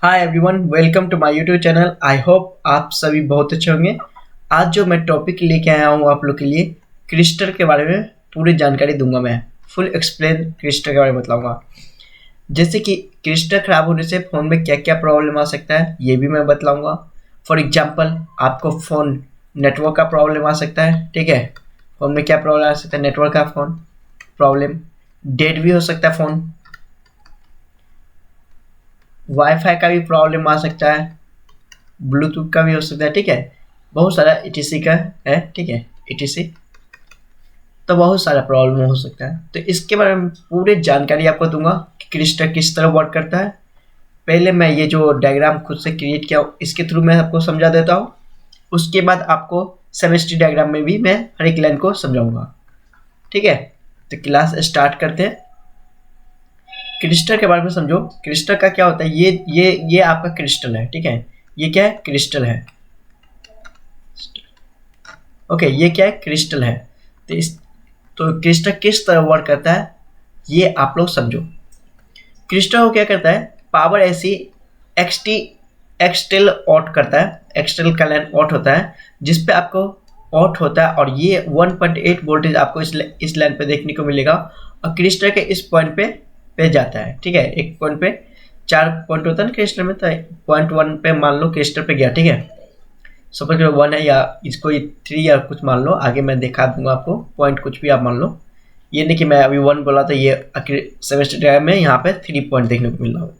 Hi everyone, welcome to my YouTube channel. I hope आप सभी बहुत अच्छे होंगे। आज जो मैं टॉपिक लेके आया हूँ आप लोग के लिए, क्रिस्टल के बारे में पूरी जानकारी दूंगा। मैं फुल एक्सप्लेन क्रिस्टल के बारे में बताऊंगा। जैसे कि क्रिस्टल खराब होने से फ़ोन में क्या क्या प्रॉब्लम आ सकता है ये भी मैं बतलाऊंगा। फॉर एग्जाम्पल, आपको फ़ोन नेटवर्क का प्रॉब्लम आ सकता है। ठीक है, फ़ोन में क्या प्रॉब्लम आ सकता है? नेटवर्क का फ़ोन प्रॉब्लम। डेड भी हो सकता है फ़ोन। वाईफाई का भी प्रॉब्लम आ सकता है। ब्लूटूथ का भी हो सकता है। ठीक है, बहुत सारा ईटीसी का है। ठीक है, ईटीसी तो बहुत सारा प्रॉब्लम हो सकता है। तो इसके बारे में पूरी जानकारी आपको दूंगा कि क्रिस्टल किस तरह वर्क करता है। पहले मैं ये जो डायग्राम खुद से क्रिएट किया हूँ इसके थ्रू मैं आपको समझा देता हूँ। उसके बाद आपको सेमेस्ट्री डायग्राम में भी मैं हर एक लाइन को समझाऊंगा। ठीक है, तो क्लास स्टार्ट करते हैं। क्रिस्टल के बारे में समझो। क्रिस्टल का क्या होता है? ये आपका क्रिस्टल है। ठीक है, ये क्या है? क्रिस्टल है। ओके, ये क्या है? क्रिस्टल है। तो क्रिस्टल किस तरह वर्क करता है ये आप लोग समझो। क्रिस्टल को क्या करता है? पावर ऐसी एक्सटी एक्सटेल ऑट करता है। एक्सटेल का लाइन ऑट होता है जिसपे आपको ऑट होता है, और ये 1.8 वोल्टेज आपको इस लाइन पे देखने को मिलेगा। और क्रिस्टल के इस पॉइंट पे जाता है। ठीक है, एक पॉइंट पे 4 पॉइंट होता है ना क्रिस्टल में, तो पॉइंट 1 पे मान लो क्रिस्टल पे गया। ठीक है, सपोज करो 1 है, या इसको 3 या कुछ मान लो। आगे मैं दिखा दूंगा आपको पॉइंट, कुछ भी आप मान लो। ये नहीं कि मैं अभी 1 बोला था, ये सेमेस्टर डायग्राम में यहाँ पे 3 पॉइंट देखने को मिल रहा हो,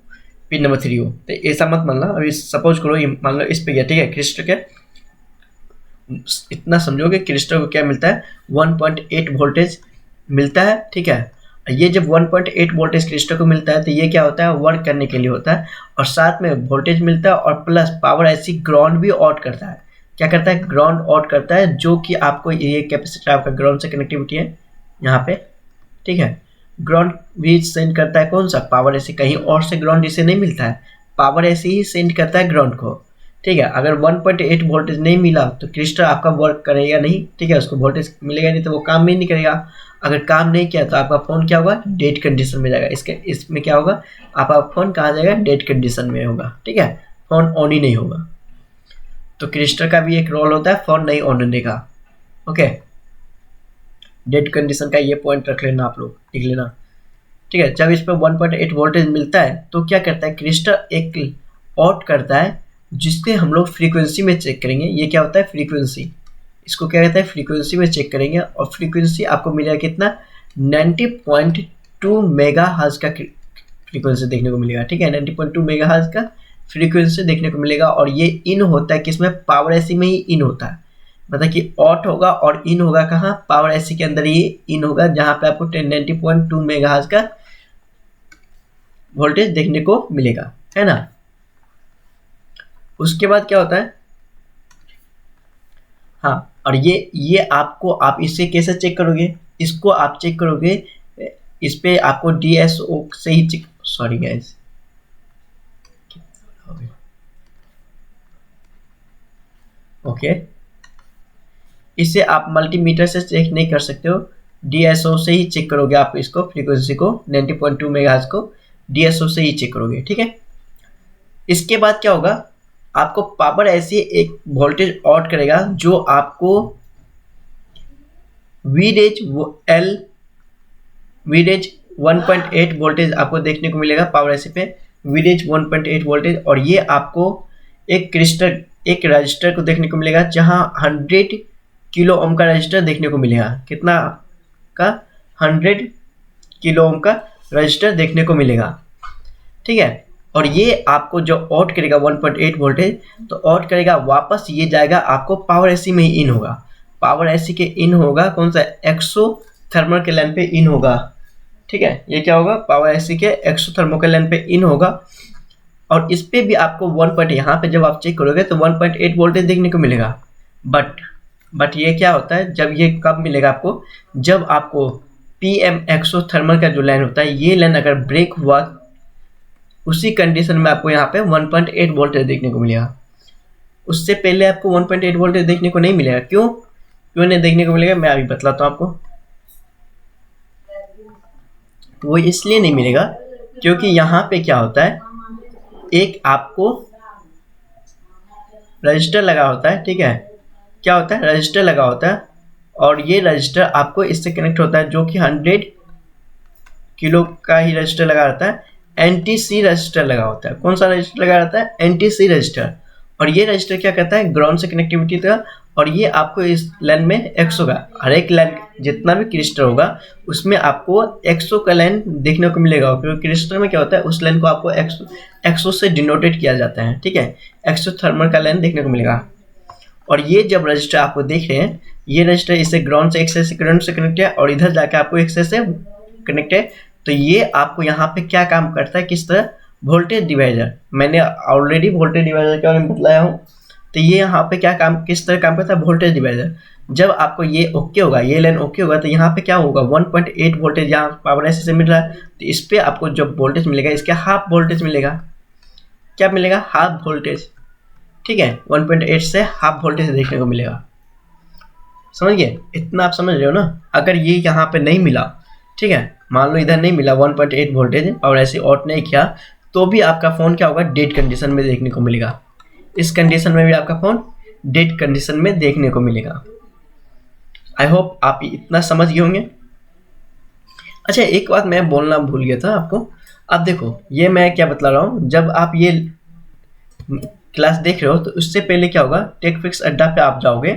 पिन नंबर 3 हो, तो ऐसा मत मानना। अभी सपोज करो ये मान लो इस पे गया। ठीक है, क्रिस्टल के इतना समझोगे क्रिस्टल को क्या मिलता है? 1.8 वोल्टेज मिलता है। ठीक है, ये जब 1.8 वोल्टेज क्रिस्टल को मिलता है तो ये क्या होता है? वर्क करने के लिए होता है, और साथ में वोल्टेज मिलता है और प्लस पावर ऐसी ग्राउंड भी आउट करता है। क्या करता है? ग्राउंड आउट करता है, जो कि आपको ये कैपेसिटर आपका ग्राउंड से कनेक्टिविटी है यहाँ पे। ठीक है, ग्राउंड भी सेंड करता है। कौन सा? पावर ऐसी। कहीं और से ग्राउंड इसे नहीं मिलता है, पावर ऐसे ही सेंड करता है ग्राउंड को। ठीक है, अगर 1.8 वोल्टेज नहीं मिला तो क्रिस्टल आपका वर्क करेगा नहीं। ठीक है, उसको वोल्टेज मिलेगा नहीं तो वो काम भी नहीं करेगा। अगर काम नहीं किया तो आपका फ़ोन क्या होगा? डेड कंडीशन में जाएगा। इसमें क्या होगा? आपका फ़ोन कहाँ जाएगा? डेड कंडीशन में होगा। ठीक है, फ़ोन ऑन ही नहीं होगा। तो क्रिस्टल का भी एक रोल होता है फ़ोन नहीं ऑन होने का। ओके, डेड कंडीशन का ये पॉइंट रख लेना, आप लोग लिख लेना। ठीक है, जब इस पर 1.8 वोल्टेज मिलता है तो क्या करता है? क्रिस्टल एक आउट करता है, जिसके हम लोग फ्रीक्वेंसी में चेक करेंगे। ये क्या होता है? फ्रीक्वेंसी। इसको क्या कहता है? फ्रीक्वेंसी में चेक करेंगे, और फ्रीक्वेंसी आपको मिलेगा कितना? 90.2 मेगा हर्ट्ज का फ्रीक्वेंसी देखने को मिलेगा। ठीक है, 90.2 मेगा हर्ट्ज का फ्रीक्वेंसी देखने को मिलेगा। और ये इन होता है किसमें? पावर ऐसी में ही इन होता है। मतलब कि आउट होगा और इन होगा कहाँ? पावर ऐसी के अंदर ये इन होगा, जहाँ पे आपको 90.2 मेगा हर्ट्ज का वोल्टेज देखने को मिलेगा, है ना। उसके बाद क्या होता है? हाँ, और ये आपको, आप इससे कैसे चेक करोगे? इसको आप चेक करोगे, इस पे आपको डीएसओ से ही चेक, सॉरी गाइस, ओके, इसे आप मल्टीमीटर से चेक नहीं कर सकते हो, डीएसओ से ही चेक करोगे। आप इसको फ्रीक्वेंसी को 90.2 मेगाहर्ट्ज को डीएसओ से ही चेक करोगे। ठीक है, इसके बाद क्या होगा? आपको पावर ऐसी एक वोल्टेज आउट करेगा जो आपको वीडेज एल वीडेज 1.8 वोल्टेज आपको देखने को मिलेगा पावर ऐसी पे, वीडेज 1.8 वोल्टेज। और ये आपको एक रजिस्टर को देखने को मिलेगा, जहां 100 किलो ओम का रजिस्टर देखने को मिलेगा। कितना का? 100 किलो ओम का रजिस्टर देखने को मिलेगा। ठीक है, और ये आपको जो आउट करेगा 1.8 वोल्टेज, तो आउट करेगा वापस, ये जाएगा आपको पावर एसी में ही इन होगा। पावर एसी के इन होगा कौन सा? एक्सो थर्मल के लाइन पे इन होगा। ठीक है, ये क्या होगा? पावर एसी के एक्सो थर्मल के लाइन पे इन होगा। और इस पे भी आपको 1. यहाँ पे जब आप चेक करोगे तो 1.8 वोल्टेज देखने को मिलेगा। बट ये क्या होता है? जब ये कब मिलेगा आपको? जब आपको पीएम एक्सो थर्मल का जो लाइन होता है, ये लाइन अगर ब्रेक हुआ, उसी कंडीशन में आपको यहाँ पे 1.8 वोल्टेज देखने को मिलेगा। उससे पहले आपको 1.8 वोल्टेज देखने को नहीं मिलेगा। क्यों नहीं देखने को मिलेगा? मैं अभी बतलाता हूँ आपको। वो इसलिए नहीं मिलेगा क्योंकि यहाँ पे क्या होता है, एक आपको रजिस्टर लगा होता है, ठीक है, क्या होता है, रजिस्टर लगा होता है, और ये रजिस्टर आपको इससे कनेक्ट होता है, जो कि 100 किलो का ही रजिस्टर लगा रहता है। NTC रजिस्टर लगा होता है। कौन सा रजिस्टर लगा रहता है? NTC register. और ये रजिस्टर क्या करता है, ग्राउंड से कनेक्टिविटी का, और ये आपको इस लाइन में 100 का, हर एक लाइन जितना भी क्रिस्टल होगा उसमें आपको 100 का लाइन देखने को मिलेगा, क्योंकि क्रिस्टल में क्या होता है, उस लाइन को आपको 100 से डिनोटेड किया जाता है, ठीक है, 100 थर्मल का लाइन देखने को मिलेगा। और ये जब रजिस्टर आपको देख रहे हैं, ये रजिस्टर इससे ग्राउंड से एक्सेस से करंट से कनेक्ट है, और इधर जाके आपको एक्सेस से कनेक्ट है। तो ये आपको यहाँ पे क्या काम करता है, किस तरह, वोल्टेज डिवाइडर। मैंने ऑलरेडी वोल्टेज डिवाइडर के बारे में बताया हूँ। तो ये यहाँ पे क्या काम, किस तरह काम करता है, वोल्टेज डिवाइडर। जब आपको ये ओके होगा, ये लाइन ओके होगा, तो यहाँ पे क्या होगा, 1.8 वोल्टेज यहाँ पावर ऐसे से मिल रहा है, तो इस पर आपको जब वोल्टेज मिलेगा, इसके हाफ वोल्टेज मिलेगा। क्या मिलेगा, हाफ वोल्टेज, ठीक है, 1.8 से हाफ वोल्टेज देखने को मिलेगा। समझ गए, इतना आप समझ रहे हो ना। अगर ये यहाँ पे नहीं मिला, ठीक है, मान लो इधर नहीं मिला 1.8 वोल्टेज, पावर ऐसे ऑट नहीं किया, तो भी आपका फ़ोन क्या होगा, डेड कंडीशन में देखने को मिलेगा। इस कंडीशन में भी आपका फ़ोन डेड कंडीशन में देखने को मिलेगा। आई होप आप इतना समझ गए होंगे। अच्छा, एक बात मैं बोलना भूल गया था आपको। अब देखो, ये मैं क्या बता रहा हूँ, जब आप ये क्लास देख रहे हो तो उससे पहले क्या होगा, टेकफिक्स अड्डा पे आप जाओगे,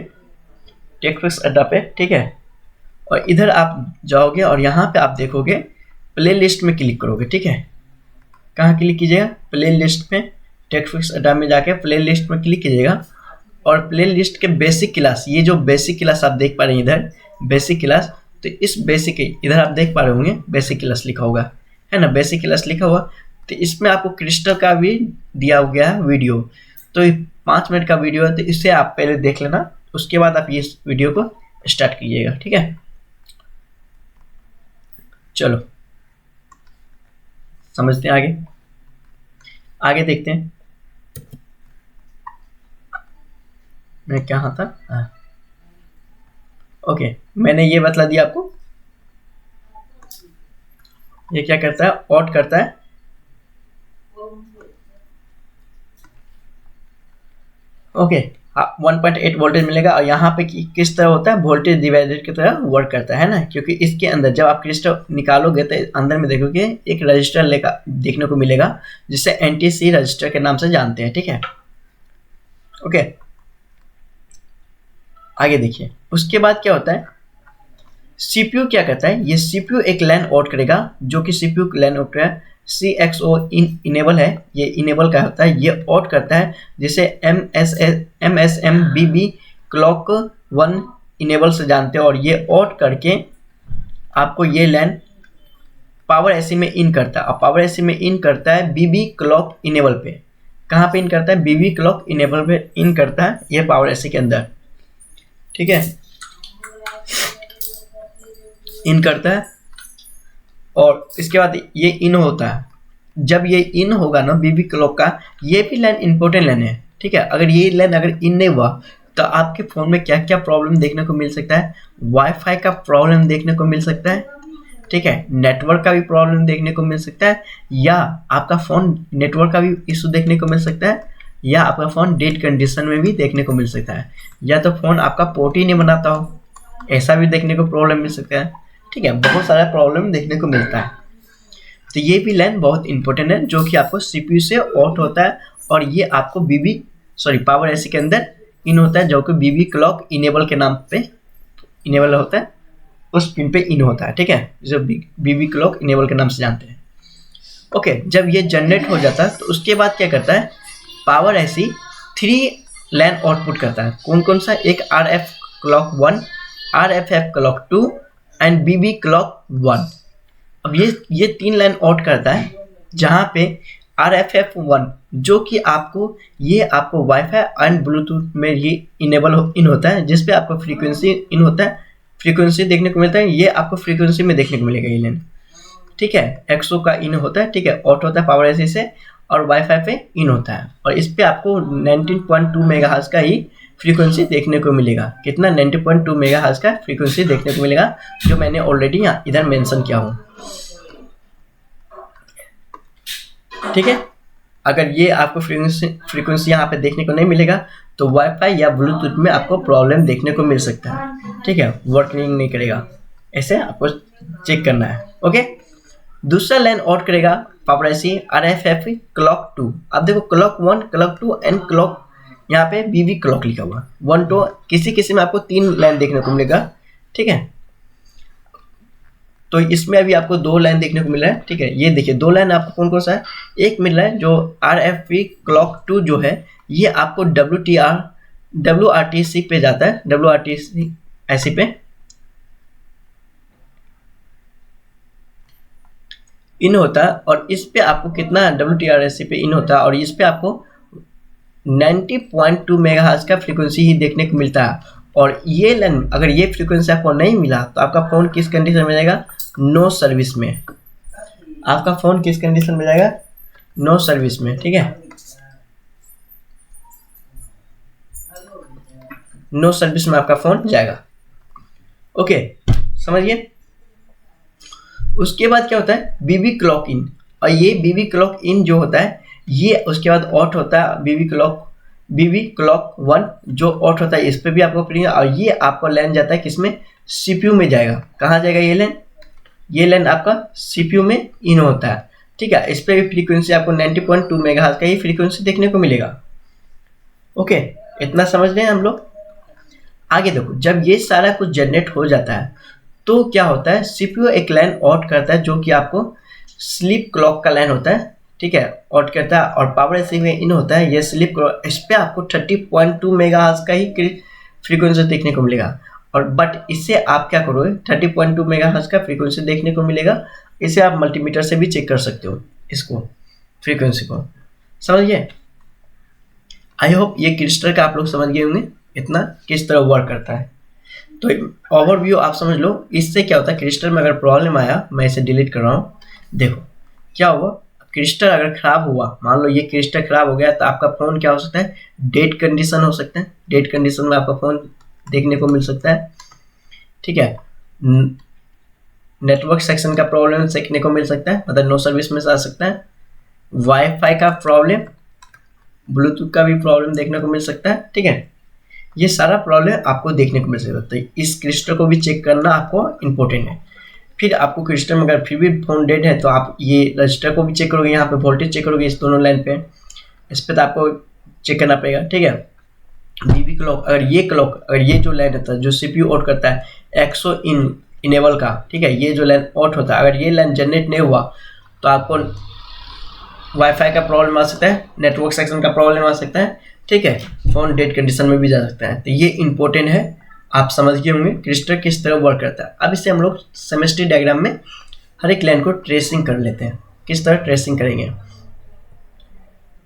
टेकफिक्स अड्डा पे, ठीक है, और इधर आप जाओगे और यहाँ पे आप देखोगे प्ले लिस्ट में क्लिक करोगे, ठीक है। कहाँ क्लिक कीजिएगा, प्ले लिस्ट में, टेकफिक्स अड्डा में जाके प्ले लिस्ट में क्लिक कीजिएगा, और प्ले लिस्ट के बेसिक क्लास, ये जो बेसिक क्लास आप देख पा रहे हैं इधर, बेसिक क्लास, तो इस बेसिक इधर आप देख पा रहे होंगे बेसिक क्लास लिखा होगा, है ना, बेसिक क्लास लिखा हुआ। तो इसमें आपको क्रिस्टल का भी दिया गया है वीडियो, तो 5 मिनट का वीडियो है, तो इसे आप पहले देख लेना, उसके बाद आप ये वीडियो को स्टार्ट कीजिएगा, ठीक है। चलो समझते हैं, आगे देखते हैं। मैं कहाँ था, हाँ, ओके, मैंने ये बतला दिया आपको। ये क्या करता है, ऑट करता है, ओके, 1.8 वोल्टेज मिलेगा, और यहाँ पे किस तरह होता है, वोल्टेज डिवाइडर की तरह वर्क करता है ना, क्योंकि इसके अंदर जब आप क्रिस्टल निकालोगे तो अंदर में देखोगे एक रजिस्टर लेकर देखने को मिलेगा, जिसे NTC रजिस्टर के नाम से जानते हैं, ठीक है, ओके। आगे देखिए, उसके बाद क्या होता है, CPU क्या करता है, ये CPU एक लाइन ऑट करेगा, जो कि CPU लाइन ऑट है, CXO इनेबल है, ये इनेबल का होता है, ये ऑट करता है, जिसे MSMBB क्लॉक 1 इनेबल से जानते हैं, और ये ऑट करके आपको ये लाइन पावर ऐसी में इन करता है, और पावर ऐसी में इन करता है BB क्लॉक इनेबल पे। कहाँ पे इन करता है, BB क्लॉक इनेबल पे इन करता है, ये पावर ऐसी के अंदर, ठीक है, इन करता है। और इसके बाद ये इन होता है, जब ये इन होगा ना BB क्लॉक का, ये भी लाइन इंपॉर्टेंट लाइन है, ठीक है। अगर ये लाइन अगर इन नहीं हुआ तो आपके फ़ोन में क्या क्या प्रॉब्लम देखने को मिल सकता है, वाईफाई का प्रॉब्लम देखने को मिल सकता है, ठीक है, नेटवर्क का भी प्रॉब्लम देखने को मिल सकता है, या आपका फ़ोन नेटवर्क का भी इशू देखने को मिल सकता है, या आपका फ़ोन डेड कंडीशन में भी देखने को मिल सकता है, या तो फ़ोन आपका पोर्ट ही नहीं बनाता हो, ऐसा भी देखने को प्रॉब्लम मिल सकता है, ठीक है, बहुत सारा प्रॉब्लम देखने को मिलता है। तो ये भी लाइन बहुत इंपॉर्टेंट है, जो कि आपको CPU से ऑट होता है, और ये आपको पावर ऐसी के अंदर इन होता है, जो कि BB क्लॉक इनेबल के नाम पे इनेबल होता है, उस पिन पे इन होता है, ठीक है, जो BB क्लॉक इनेबल के नाम से जानते हैं। ओके, जब ये जनरेट हो जाता है तो उसके बाद क्या करता है, पावर ऐसी 3 लाइन आउटपुट करता है। कौन कौन सा, एक RF clock 1, RFF clock 2 and BB clock 1। अब ये 3 लाइन आउट करता है, जहाँ पे RFF1 जो कि आपको वाईफाई एंड ब्लूटूथ में ये इन होता है, जिस पे आपको फ्रीक्वेंसी इन होता है, फ्रीक्वेंसी देखने को मिलता है, ये आपको फ्रीक्वेंसी में देखने को मिलेगा ये लाइन, ठीक है, 100 का इन होता है, ठीक है, आउट होता है पावर ऐसी से, और वाईफाई पे इन होता है, और इस पे आपको 19.2 मेगाहर्ट्ज का ही फ्रीक्वेंसी देखने को मिलेगा। कितना, 90.2 मेगाहर्ट्ज का फ्रीक्वेंसी देखने को मिलेगा, जो मैंने ऑलरेडी इधर मेंशन किया हूँ, ठीक है। अगर ये आपको फ्रीक्वेंसी यहाँ पे देखने को नहीं मिलेगा तो वाईफाई या ब्लूटूथ में आपको प्रॉब्लम देखने को मिल सकता है, ठीक है, वर्किंग नहीं करेगा। ऐसे आपको चेक करना है। ओके, दूसरा लाइन आउट करेगा पावर आईसी RFFE क्लॉक 2। अब देखो क्लॉक 1, क्लॉक 2 एंड क्लॉक यहाँ पे बीबी क्लॉक लिखा हुआ 1 2, किसी में आपको 3 लाइन देखने को मिलेगा, ठीक है। तो इसमें अभी आपको 2 लाइन देखने को मिल रहा है, ठीक है। ये देखिए 2 लाइन आपको कौन कौन सा है, एक मिल रहा है जो RFP क्लॉक 2 जो है ये आपको WRTC पे जाता है, WRTC ऐसी पे इन होता है, और इस पे आपको कितना WTRSC पे इन होता है, और इस पे आपको 90.2 मेगाहर्ट्ज का फ्रीक्वेंसी ही देखने को मिलता है। और ये लाइन अगर ये फ्रीक्वेंसी आपको नहीं मिला तो आपका फ़ोन किस कंडीशन में जाएगा, नो सर्विस में। आपका फ़ोन किस कंडीशन में जाएगा, नो सर्विस में, ठीक है, नो सर्विस में आपका फ़ोन जाएगा। ओके, समझिए। उसके बाद क्या होता है, बीबी क्लॉक इन, और ये बीबी क्लॉक इन जो होता है ये उसके बाद ऑट होता है बीबी क्लॉक 1 जो ऑट होता है, इस पर भी आपको पड़ेगा। और ये आपको लाइन जाता है किसमें, सीपीयू में जाएगा। कहाँ जाएगा ये लाइन आपका सीपीयू में इन होता है, ठीक है। इस पर भी फ्रीक्वेंसी आपको 90.2 मेगाहर्ट्ज का ही फ्रीक्वेंसी देखने को मिलेगा। ओके, इतना समझ रहे हैं हम लोग। आगे देखो, जब ये सारा कुछ जनरेट हो जाता है तो क्या होता है, सीपीयू एक लाइन ऑट करता है जो कि आपको स्लीप क्लॉक का लाइन होता है, ठीक है, ऑट करता है। और पावर आईसी में इन होता है ये स्लीप क्लॉक, इस पर आपको 30.2 मेगाहर्ट्ज का ही फ्रीक्वेंसी देखने को मिलेगा। और बट इससे आप क्या करोगे, 30.2 मेगाहर्ट्ज का फ्रीक्वेंसी देखने को मिलेगा। इसे आप मल्टीमीटर से भी चेक कर सकते हो, इसको फ्रीक्वेंसी को, समझिए। आई होप ये क्रिस्टल का आप लोग समझ गए होंगे इतना किस तरह वर्क करता है। तो ओवरव्यू आप समझ लो। इससे क्या होता है, क्रिस्टल में अगर प्रॉब्लम आया, मैं इसे डिलीट कर रहा हूँ। देखो क्या हुआ, क्रिस्टल अगर खराब हुआ, मान लो ये क्रिस्टल खराब हो गया, तो आपका फ़ोन क्या हो सकता है, डेड कंडीशन हो सकता है। डेड कंडीशन में आपका फ़ोन देखने को मिल सकता है, ठीक है। नेटवर्क सेक्शन का प्रॉब्लम देखने को मिल सकता है, मतलब नो सर्विस में आ सकता है। वाईफाई का प्रॉब्लम, ब्लूटूथ का भी प्रॉब्लम देखने को मिल सकता है, ठीक है। ये सारा प्रॉब्लम आपको देखने को मिल सकता है। इस क्रिस्टल को भी चेक करना आपको इम्पोर्टेंट है। फिर आपको क्रिस्टल में अगर फिर भी फोन डेड है तो आप ये रजिस्टर को भी चेक करोगे, यहाँ पे वोल्टेज चेक करोगे, इस दोनों लाइन पे, इस पे तो आपको चेक करना पड़ेगा, ठीक है। बीबी क्लॉक, अगर ये जो लाइन होता है जो सीपीयू ऑट करता है एक्सो इनेबल का, ठीक है, ये जो लाइन ऑट होता है, अगर ये लाइन जनरेट नहीं हुआ तो आपको वाईफाई का प्रॉब्लम आ सकता है, नेटवर्क सेक्शन का प्रॉब्लम आ सकता है, ठीक है, फ़ोन डेड कंडीशन में भी जा सकता है। तो ये इंपॉर्टेंट है, आप समझ गए होंगे क्रिस्टल किस तरह वर्क करता है। अब इसे हम लोग सेमेस्ट्री डायग्राम में हर एक लाइन को ट्रेसिंग कर लेते हैं। किस तरह ट्रेसिंग करेंगे,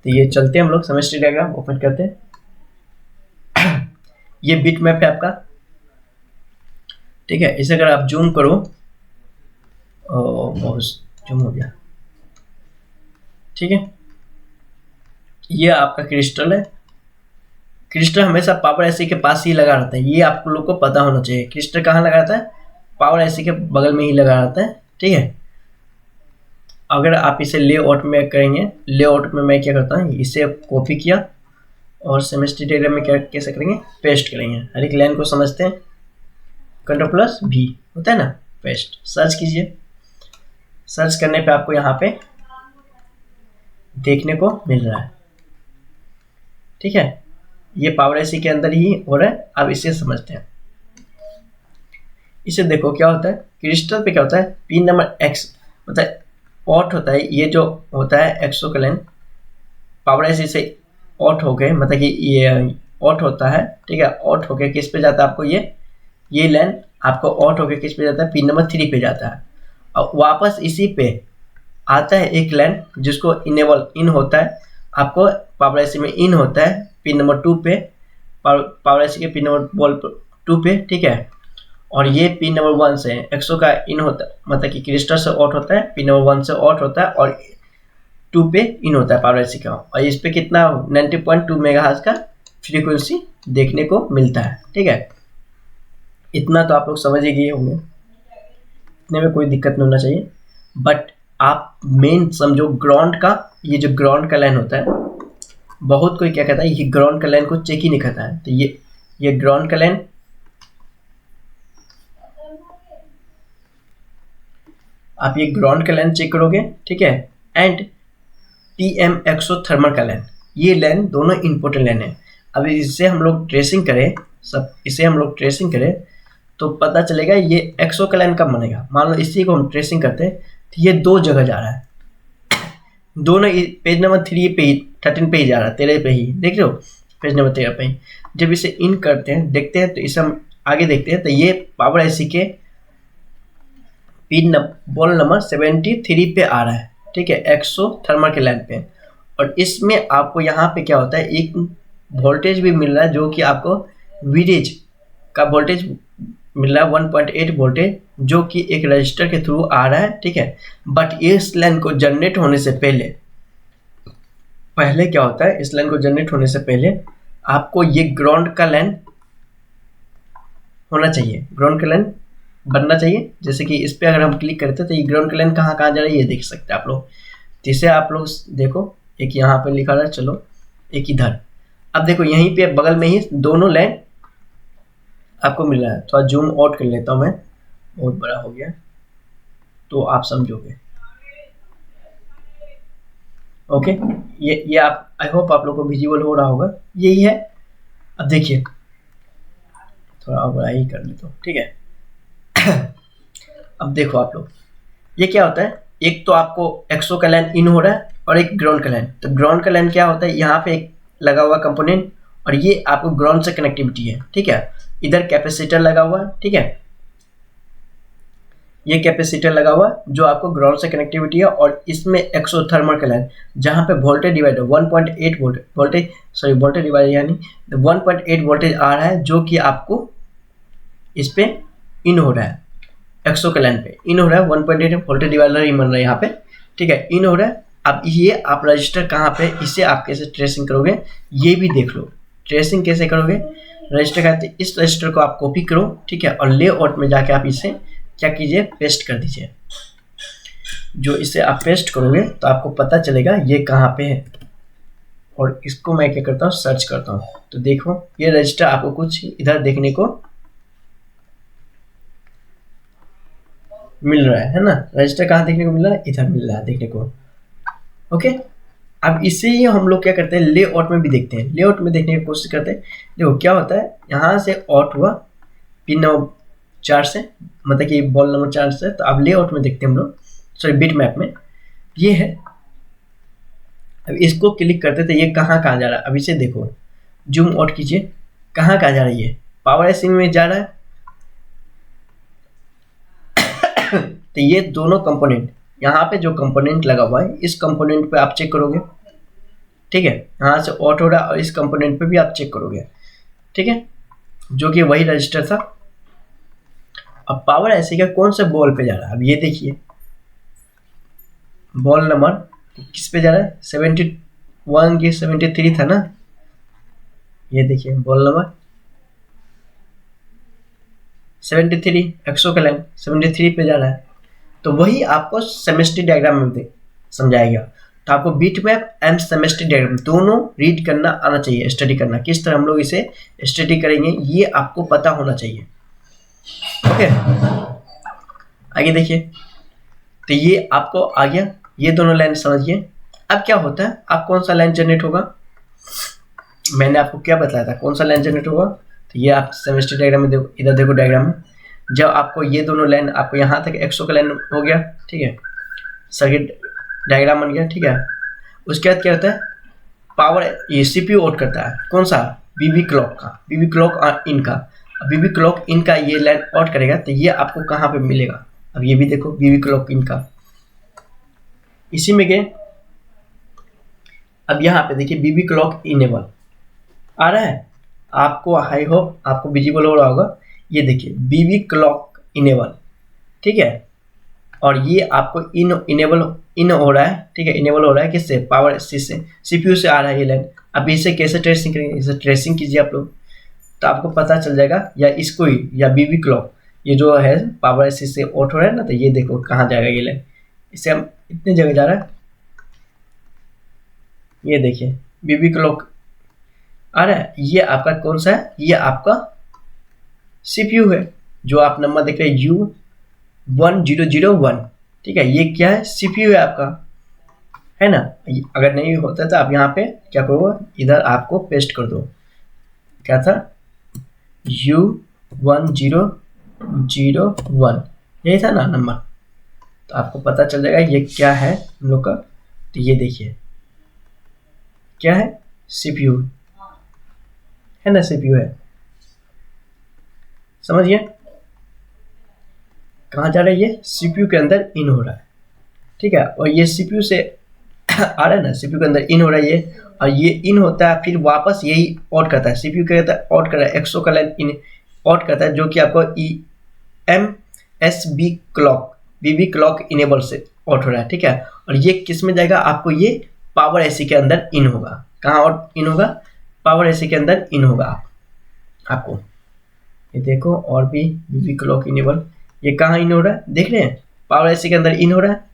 तो ये चलते हैं हम लोग सेमेस्ट्री डायग्राम ओपन करते हैं। ये बिट मैप है आपका, ठीक है। इसे अगर आप जूम करो, बहुत जूम हो गया, ठीक है। ये आपका क्रिस्टल है। क्रिस्टल हमेशा पावर आईसी के पास ही लगा रहता है, ये आप लोग को पता होना चाहिए। क्रिस्टल कहाँ लगा रहता है, पावर आईसी के बगल में ही लगा रहता है, ठीक है। अगर आप इसे लेआउट में करेंगे, लेआउट में मैं क्या करता हूँ, इसे कॉपी किया और सेमेस्ट्री डायग्राम में क्या कैसे करेंगे, पेस्ट करेंगे। हर एक लाइन को समझते हैं, Ctrl+V होता है ना, पेस्ट। सर्च कीजिए, सर्च करने पे आपको यहाँ पे देखने को मिल रहा है, ठीक है। ये पावर आईसी के अंदर ही हो रहा है। अब इसे समझते हैं। इसे देखो क्या होता है, क्रिस्टल पे क्या होता है, पिन नंबर X मतलब ऑट होता है। ये जो होता है एक्सो का लाइन पावर आईसी से ऑट हो गए, मतलब कि ये ऑट होता है, ठीक है। ऑट हो गया किस पे जाता है आपको, ये लाइन आपको ऑट हो गया किस पे जाता है, पिन नंबर 3 पे जाता है। और वापस इसी पे आता है एक लाइन जिसको इनेबल इन होता है, आपको पावर आईसी में इन होता है पिन नंबर 2 पे, पावर आईसी के पिन नंबर 2 पे, ठीक है। और ये पिन नंबर 1 से एक्सो का इन होता है, मतलब कि क्रिस्टल से ऑट होता है, पिन नंबर 1 से ऑट होता है और 2 पे इन होता है पावर आईसी का। और इस पे कितना 90.2 मेगाहर्ट्ज का फ्रीक्वेंसी देखने को मिलता है, ठीक है। इतना तो आप लोग समझ ही गए होंगे, इतने में कोई दिक्कत नहीं होना चाहिए। बट आप मेन समझो ग्राउंड का, ये जो ग्राउंड का लाइन होता है, बहुत कोई क्या कहता है ये ग्राउंड का लाइन को चेक ही नहीं करता है। तो ये ग्राउंड का लाइन, आप ये ग्राउंड का लाइन चेक करोगे, ठीक है। एंड टीएम एक्सोथर्मल का लाइन, ये लाइन दोनों इंपॉर्टेंट लाइन है। अब इसे हम लोग ट्रेसिंग करें, इसे हम लोग ट्रेसिंग करें तो पता चलेगा ये एक्सो का लाइन कब बनेगा। मान लो इसी को हम ट्रेसिंग करते हैं तो ये दो जगह जा रहा है, दोनों पेज नंबर 3 पे ही 13 पे ही जा रहा है, 13 पे ही, देख रहे हो पेज नंबर 13 पे ही। जब इसे इन करते हैं देखते हैं तो इसे हम आगे देखते हैं तो ये पावर ऐसी के पिन बॉल नंबर 73 पे आ रहा है, ठीक है, एक्सोथर्मल के लाइन पे। और इसमें आपको यहाँ पे क्या होता है, एक वोल्टेज भी मिल रहा है जो कि आपको वीरेज का वोल्टेज मिल रहा है 1.8 वोल्टेज, जो कि एक रजिस्टर के थ्रू आ रहा है, ठीक है। बट इस लाइन को जनरेट होने से पहले क्या होता है, इस लाइन को जनरेट होने से पहले आपको ये ग्राउंड का लाइन होना चाहिए, ग्राउंड का लाइन बनना चाहिए। जैसे कि इस पे अगर हम क्लिक करते हैं तो ये ग्राउंड का लाइन कहाँ कहाँ जा रही है ये देख सकते हैं आप लोग। तो इसे आप लोग देखो, एक यहाँ पे लिखा रहा है, चलो एक इधर। अब देखो यहीं पे बगल में ही दोनों लाइन आपको मिल रहा है। थोड़ा जूम आउट कर लेता हूँ मैं, बहुत बड़ा हो गया तो आप समझोगे। ओके, ये आप, आई होप आप लोग को विजिबल हो रहा होगा, यही है। अब देखिए थोड़ा और बड़ा ही कर लेता हूँ, ठीक है। अब देखो आप लोग, ये क्या होता है, एक तो आपको एक्सो का लाइन इन हो रहा है और एक ग्राउंड का लाइन। तो ग्राउंड का लाइन क्या होता है, यहाँ पे एक लगा हुआ कंपोनेंट और ये आपको ग्राउंड से कनेक्टिविटी है, ठीक है। इधर कैपेसिटर लगा हुआ है, ठीक है, ये कैपेसिटर लगा हुआ जो आपको ग्राउंड से कनेक्टिविटी है। और इसमें एक्सोथर्मल का लाइन जहाँ पे वोल्टेज डिवाइडर 1.8 वोल्टेज डिवाइडर यानी 1.8 वोल्टेज आ रहा है, जो कि आपको इस पे इन हो रहा है, एक्सो के लाइन पे इन हो रहा है। 1.8 वोल्टेज डिवाइडर ही बन रहा है यहाँ पे, ठीक है, इन हो रहा है। अब ये आप रजिस्टर कहाँ पे, इसे आप कैसे ट्रेसिंग करोगे ये भी देख लो। ट्रेसिंग कैसे करोगे, रजिस्टर का इस रजिस्टर को आप कॉपी करो, ठीक है, और लेआउट में जाके आप इसे क्या कीजिए, पेस्ट कर दीजिए। जो इसे आप पेस्ट करोगे तो आपको पता चलेगा ये कहाँ पे है। और इसको मैं क्या करता हूँ, सर्च करता हूँ, तो देखो ये रजिस्टर आपको कुछ इधर देखने को मिल रहा है ना। रजिस्टर कहाँ देखने को मिल रहा है, इधर मिल रहा है देखने को। ओके, अब इसे ही हम लोग क्या करते हैं, लेआउट में भी देखते हैं, लेआउट में देखने की कोशिश करते हैं। देखो क्या होता है, यहाँ से आउट हुआ पिन नंबर 4 से, मतलब कि बॉल नंबर 4 से। तो अब लेआउट में देखते हैं हम लोग, सॉरी बिट मैप में ये है। अब इसको क्लिक करते तो ये कहाँ कहाँ जा रहा है, अब इसे देखो, जूम आउट कीजिए, कहाँ कहाँ जा रही है, पावर एसी में जा रहा है। तो ये दोनों कंपोनेंट, यहाँ पे जो कंपोनेंट लगा हुआ है इस कंपोनेंट पे आप चेक करोगे, ठीक है, यहाँ से आउट हो रहा है और इस कंपोनेंट पे भी आप चेक करोगे, ठीक है, जो कि वही रजिस्टर था। अब पावर ऐसी का कौन से बॉल पे जा रहा है, अब ये देखिए बॉल नंबर किस पे जा रहा है, 71 की 73 था ना, ये देखिए बॉल नंबर 73 एक्सो का लाइन 73 पे जा रहा है। तो वही आपको सेमेस्ट्री डायग्राम में समझाएगा। तो आपको बीट मैप एंड सेमेस्ट्री डायग्राम दोनों रीड करना आना चाहिए, स्टडी करना, किस तरह हम लोग इसे स्टडी करेंगे ये आपको पता होना चाहिए। ओके, आगे देखिए, तो ये आपको आ गया, ये दोनों लाइन समझिए। अब क्या होता है, अब कौन सा लाइन जनरेट होगा, मैंने आपको क्या बताया था कौन सा लाइन जनरेट होगा। तो ये आप सेमेस्ट्री डायग्राम में देखो, इधर देखो डायग्राम में, जब आपको ये दोनों लाइन, आपको यहाँ तक एक्सो का लाइन हो गया, ठीक है, सर्किट डायग्राम बन गया, ठीक है। उसके बाद क्या होता है, पावर ये सीपीयू आउट करता है, कौन सा, बीबी क्लॉक का, बीबी क्लॉक इन का। बीबी क्लॉक इन का ये लाइन आउट करेगा तो ये आपको कहाँ पे मिलेगा, अब ये भी देखो बीबी क्लॉक इन का, इसी में गए। अब यहाँ पे देखिए बीबी क्लॉक इनेबल आ रहा है, आपको आई होप आपको विजिबल हो रहा होगा, ये देखिए बीबी क्लॉक इनेबल, ठीक है। और ये आपको इनेबल हो रहा है, ठीक है, इनेबल हो रहा है किससे, पावर एसी से, सीपीयू से आ रहा है ये लाइन। अब इसे कैसे ट्रेसिंग करेंगे, इसे ट्रेसिंग कीजिए आप लोग, तो आपको पता चल जाएगा, या इसको ही, या बीबी क्लॉक ये जो है पावर एसी से आउट हो रहा है ना, तो ये देखो कहाँ जाएगा ये लाइन, इसे हम इतनी जगह जा रहा है, ये देखिए बीबी क्लॉक आ रहा है। ये आपका कौन सा है, ये आपका सीपीयू है, जो आप नंबर देख रहे हैं U1001, ठीक है, ये क्या है, सीपीयू है आपका, है ना। अगर नहीं होता तो आप यहाँ पे क्या करो, इधर आपको पेस्ट कर दो, क्या था, U1001, यही था ना नंबर, तो आपको पता चल जाएगा ये क्या है हम लोग का। तो ये देखिए क्या है, सीपीयू है ना, सीपीयू है, समझिए कहाँ जा रहा है, ये सीपीयू के अंदर इन हो रहा है, ठीक है। और ये सीपीयू से आ रहा है ना, सीपीयू के अंदर इन हो रहा है ये, और ये इन होता है, फिर वापस यही आउट करता है, सीपीयू क्या कहता है, आउट कर रहा है, 100 का लाइन इन आउट करता है, जो कि आपको EMSB क्लॉक, बीबी क्लॉक इनेबल से आउट हो रहा है, ठीक है। और ये किस में जाएगा, आपको ये पावर एसी के अंदर इन होगा, कहाँ आउट इन होगा, पावर एसी के अंदर इन होगा आपको। ये देखो और भी बीबी क्लॉक इनेबल, ये कहाँ इन हो रहा है, देख रहे हैं, पावर एसी के अंदर इन हो रहा है,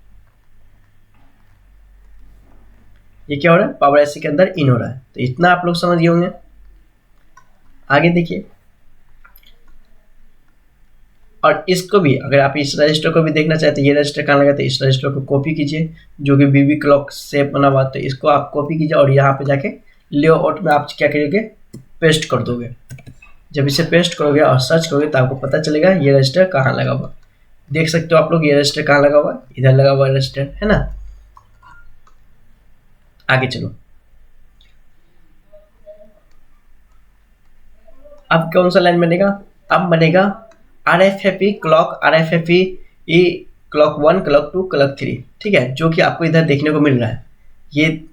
ये क्या हो रहा है, पावर एसी के अंदर इन हो रहा है। तो इतना आप लोग समझ गए होंगे। आगे देखिए, और इसको भी अगर आप इस रजिस्टर को भी देखना चाहते हैं, ये रजिस्टर कहाँ लगा, तो इस रजिस्टर को कॉपी कीजिए, जो कि बीबी क्लॉक से बना हुआ, तो इसको आप कॉपी कीजिए और यहाँ पे जाके लेआउट में आप क्या करोगे, पेस्ट कर दोगे। जब इसे पेस्ट करोगे और सर्च करोगे तो आपको पता चलेगा ये रजिस्टर कहाँ लगा हुआ। देख सकते हो आप लोग, ये रजिस्टर कहाँ लगा हुआ, इधर लगा हुआ रजिस्टर, है ना। आगे चलो, अब कौन सा लाइन बनेगा, अब बनेगा RFFE clock, RFFE clock 1, clock 2, clock 3, ठीक है, जो कि आपको इधर देखने को मिल रहा है।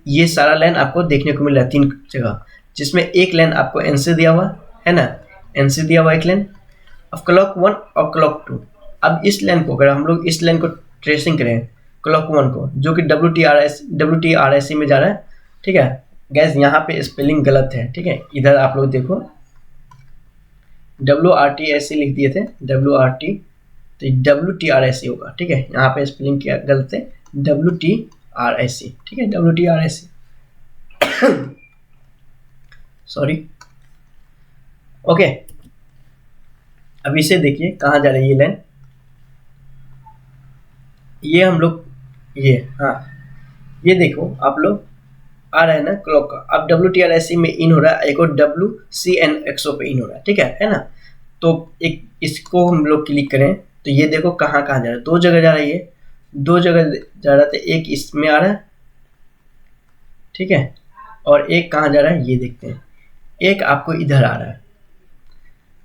ये सारा लाइन आपको देखने को मिल रहा है 3 जगह, जिसमें एक लाइन आपको NC दिया हुआ है ना, NC दिया हुआ एक लाइन। अब क्लॉक 1 और क्लॉक 2, अब इस लाइन को अगर हम लोग इस लाइन को ट्रेसिंग करें, क्लॉक 1 को, जो कि WTRC में जा रहा है, ठीक है। गैस यहाँ पे स्पेलिंग गलत है, ठीक है, इधर आप लोग देखो WRT ऐसे लिख दिए थे, WRT, तो WTRSC होगा, ठीक है, यहाँ पे स्पेलिंग क्या गलत है, WTRSC, ठीक है, WTRSC सॉरी, ओके। अब इसे देखिए कहाँ जा रही है ये लाइन, ये हम लोग, ये हाँ, ये देखो आप लोग आ रहा है ना क्लॉक का, अब WTRSC में इन हो रहा है, एक और WCNXO पे इन हो रहा है, ठीक है ना। तो एक इसको हम लोग क्लिक करें तो ये देखो कहाँ कहाँ जा रहा है, 2 जगह जा रही है, 2 जगह जा रहा था, एक इसमें आ रहा है, ठीक है, और एक कहाँ जा रहा है ये देखते हैं, एक आपको इधर आ रहा है।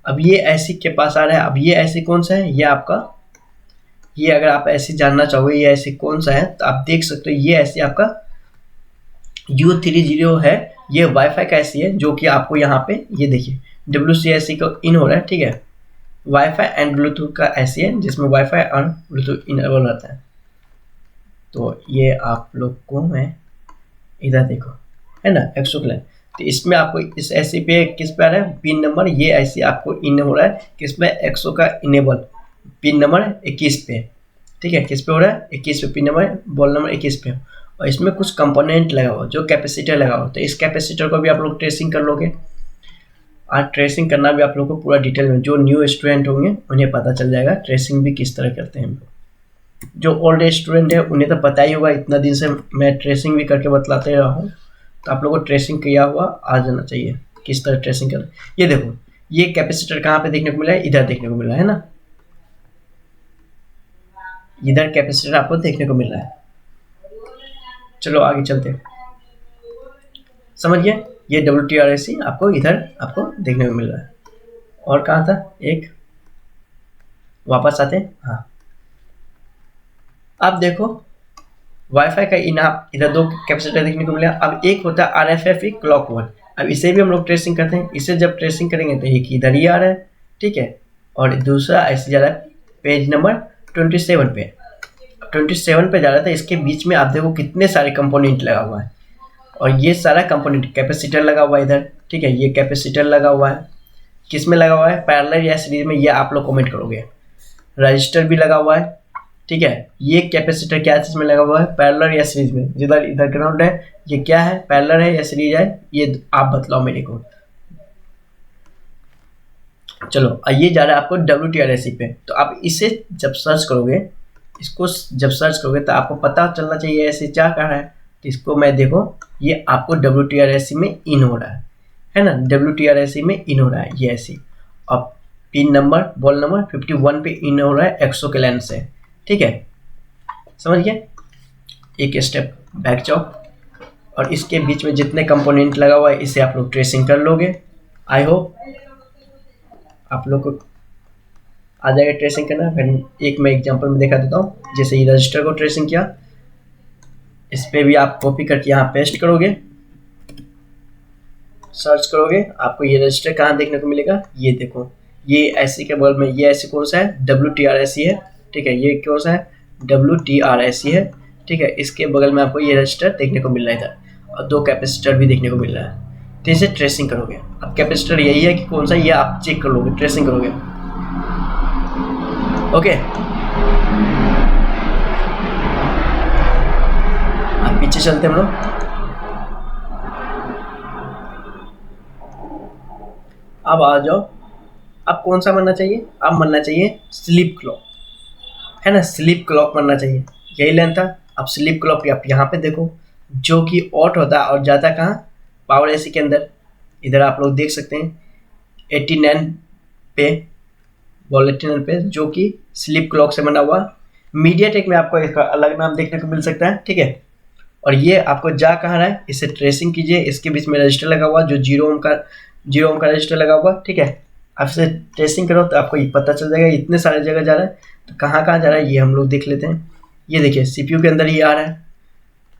अब ये ऐसी के पास आ रहा है, अब ये ऐसी कौन सा है, ये आपका, ये अगर आप ऐसे जानना चाहोगे ये ऐसे कौन सा है, तो आप देख सकते हो ये ऐसे आपका U30 है, ये वाईफाई का ऐसी है, जो कि आपको यहाँ पे ये देखिए WCSC को इन हो रहा है, ठीक है, वाईफाई एंड ब्लूटूथ का ऐसी है, जिसमें वाईफाई और ब्लूटूथ इनेबल रहता है। तो ये आप लोग को मैं इधर देखो, है ना, 100 क्लाइन, तो इसमें आपको इस ऐसी पे किस पे आ रहा है, पिन नंबर, ये ऐसे आपको इन हो रहा है किसमें, 100 का इनेबल, पिन नंबर 21 पे, ठीक है, किस पे हो रहा है, 21 पे, पिन नंबर बॉल नंबर 21 पे, और इसमें कुछ कंपोनेंट लगा हुआ, जो कैपेसिटर लगा हुआ, तो इस कैपेसिटर को भी आप लोग ट्रेसिंग कर लोगे। आज ट्रेसिंग करना भी आप लोगों को पूरा डिटेल में, जो न्यू स्टूडेंट होंगे उन्हें पता चल जाएगा ट्रेसिंग भी किस तरह करते हैं हम लोग। जो ओल्ड स्टूडेंट है उन्हें तो पता ही होगा, इतना दिन से मैं ट्रेसिंग भी करके बतलाते रहा हूँ, तो आप लोगों को ट्रेसिंग किया हुआ आ जाना चाहिए किस तरह ट्रेसिंग कर। ये देखो ये कैपेसिटर कहाँ पे देखने को मिला है, इधर देखने को मिला है ना, इधर कैपेसिटर आपको देखने को मिल रहा है। चलो आगे चलते हैं, समझिए ये WTRSC आपको इधर आपको देखने को मिल रहा है। और कहाँ था, एक वापस आते हैं, हाँ, अब देखो वाईफाई का इधर 2 कैपेसिटर देखने को मिला। अब एक होता है RFFE क्लॉक 1, अब इसे भी हम लोग ट्रेसिंग करते हैं, इसे जब ट्रेसिंग करेंगे तो एक इधर ही आ रहा है, ठीक है, और दूसरा ऐसे जा रहा है पेज नंबर 27 पे, 27 पे जा रहा था, इसके बीच में आप देखो कितने सारे कंपोनेंट लगा हुआ है, और ये सारा कंपोनेंट कैपेसिटर लगा हुआ है इधर, ठीक है, ये कैपेसिटर लगा हुआ है, किस में लगा हुआ है, पैरेलल या सीरीज में, ये आप लोग कमेंट करोगे। रजिस्टर भी लगा हुआ है, ठीक है। ये कैपेसिटर क्या चीज में लगा हुआ है, पैरेलल या सीरीज में, जिधर इधर ग्राउंड है, ये क्या है, पैरेलल है या सीरीज है, ये आप बतलाओ मेरे को। चलो ये जा रहा है आपको WTRSC पे, तो आप इसे जब सर्च करोगे, इसको जब सर्च करोगे तो आपको पता चलना चाहिए ऐसे क्या कर रहा है। तो इसको मैं देखो, ये आपको WTRSC में इन हो रहा है ना, WTRSC में इन हो रहा है ये ऐसे। और पिन नंबर, बॉल नंबर 51 पे इन हो रहा है एक्सो के लेंस से, ठीक है, समझ गए। एक स्टेप बैक जाओ और इसके बीच में जितने कंपोनेंट लगा हुआ है इसे आप लोग ट्रेसिंग कर लोगे। आई होप आप लोग को आ जाएगा ट्रेसिंग करना। फिर एक मैं एग्जांपल में दिखा देता हूँ, जैसे ये रजिस्टर को ट्रेसिंग किया, इस पे भी आप कॉपी करके यहाँ पेस्ट करोगे, सर्च करोगे, आपको ये रजिस्टर कहाँ देखने को मिलेगा, ये देखो, ये ऐसी के बगल में ये ऐसी कौन सा है, WTRSC है, ठीक है, ये कौन सा है, WTRSC है, ठीक है। इसके बगल में आपको ये रजिस्टर देखने को मिल रहा है इधर, और 2 कैपेसिटर भी देखने को मिल रहा है। तो इसे ट्रेसिंग करोगे। अब कैपेसिटर यही है कि कौन सा, ये आप चेक कर लोगे, ट्रेसिंग करोगे। ओके, आप पीछे चलते हम लोग। अब आ जाओ, अब कौन सा बनना चाहिए, अब बनना चाहिए स्लीप क्लॉक, है ना, स्लीप क्लॉक बनना चाहिए, यही लेंथ था। अब स्लीप क्लॉक आप यहाँ पे देखो, जो कि ऑट होता है और जाता कहाँ, पावर एसी के अंदर। इधर आप लोग देख सकते हैं 89 पे, बॉल 89 पे, जो कि स्लीप क्लॉक से बना हुआ। मीडियाटेक में आपको इसका अलग नाम देखने को मिल सकता है, ठीक है। और ये आपको जा कहाँ रहा है, इसे ट्रेसिंग कीजिए, इसके बीच में रजिस्टर लगा हुआ, जो 0 ओम का रजिस्टर लगा हुआ, ठीक है। आप इसे ट्रेसिंग करो तो आपको ये पता चल जाएगा इतने सारे जगह जा रहा है, तो कहाँ कहाँ जा रहा है ये हम लोग देख लेते हैं। ये देखिए CPU के अंदर ही आ रहा है,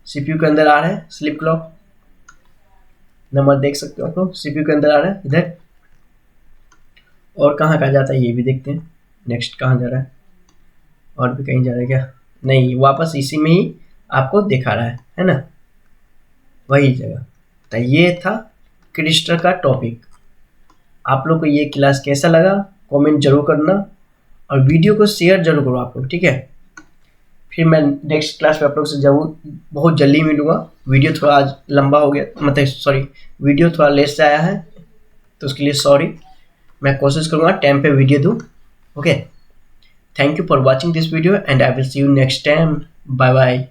CPU के अंदर आ रहा है स्लीप क्लॉक, नंबर देख सकते हो आप लोग, CPU के अंदर आ रहा है इधर। और कहाँ कहाँ जाता है ये भी देखते हैं, नेक्स्ट कहाँ जा रहा है, और भी कहीं जा रहा है क्या, नहीं, वापस इसी में ही आपको दिखा रहा है ना, वही जगह। तो ये था क्रिस्टल का टॉपिक। आप लोग को ये क्लास कैसा लगा कमेंट जरूर करना, और वीडियो को शेयर जरूर करो आप लोग, ठीक है। फिर मैं नेक्स्ट क्लास में आप लोग से जरूर बहुत जल्दी मिलूँगा। वीडियो थोड़ा आज लंबा हो गया, मतलब सॉरी, वीडियो थोड़ा लेट से आया है, तो उसके लिए सॉरी। मैं कोशिश करूँगा टाइम पे वीडियो दूँ, okay. Thank you for watching this video and I will see you next time, bye bye.